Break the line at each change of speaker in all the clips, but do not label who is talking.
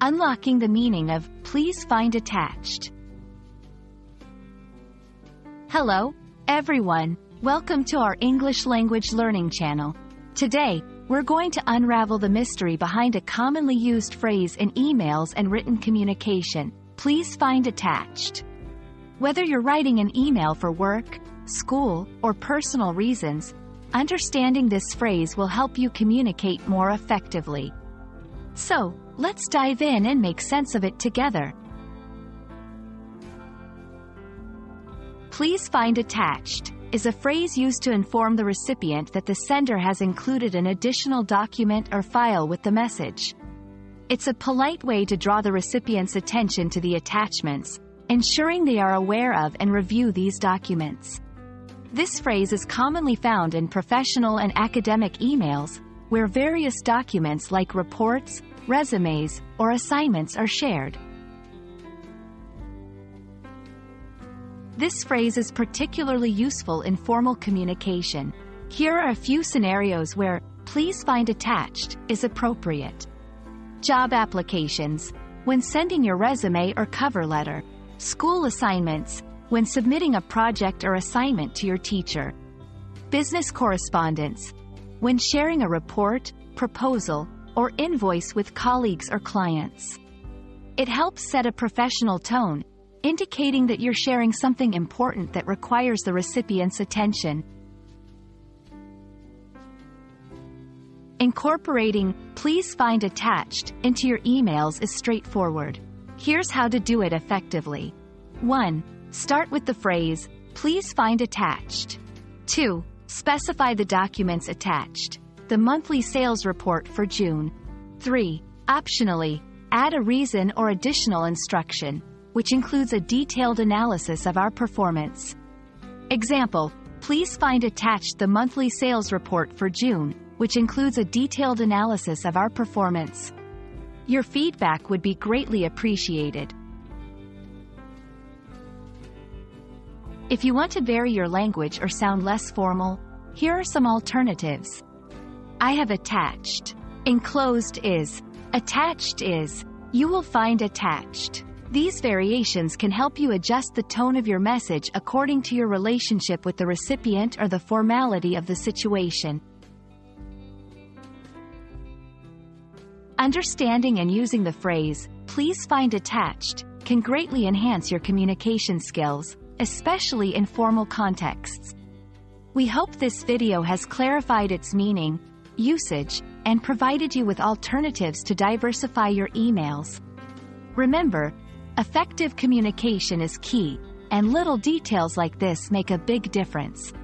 Unlocking the meaning of "please find attached." Hello, everyone. Welcome to our English language learning channel. Today, we're going to unravel the mystery behind a commonly used phrase in emails and written communication: "please find attached." Whether you're writing an email for work, school, or personal reasons, understanding this phrase will help you communicate more effectively. So, let's dive in and make sense of it together. "Please find attached" is a phrase used to inform the recipient that the sender has included an additional document or file with the message. It's a polite way to draw the recipient's attention to the attachments, ensuring they are aware of and review these documents. This phrase is commonly found in professional and academic emails, where various documents like reports, resumes, or assignments are shared. This phrase is particularly useful in formal communication. Here are a few scenarios where "please find attached" is appropriate. Job applications, when sending your resume or cover letter. School assignments, when submitting a project or assignment to your teacher. Business correspondence, when sharing a report, proposal, or invoice with colleagues or clients. It helps set a professional tone, indicating that you're sharing something important that requires the recipient's attention. Incorporating "please find attached" into your emails is straightforward. Here's how to do it effectively. 1. Start with the phrase, "please find attached." 2. Specify the documents attached. The monthly sales report for June. 3. Optionally, add a reason or additional instruction, which includes a detailed analysis of our performance. Example: "Please find attached the monthly sales report for June, which includes a detailed analysis of our performance." Your feedback would be greatly appreciated. If you want to vary your language or sound less formal, here are some alternatives. "I have attached." Enclosed is. Attached is. You will find attached. These variations can help you adjust the tone of your message according to your relationship with the recipient or the formality of the situation. Understanding and using the phrase, "please find attached," can greatly enhance your communication skills, especially in formal contexts. We hope this video has clarified its meaning, usage, and provided you with alternatives to diversify your emails. Remember, effective communication is key, and little details like this make a big difference.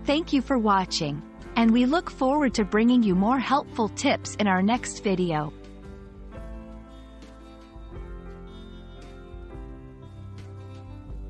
Thank you for watching, and we look forward to bringing you more helpful tips in our next video.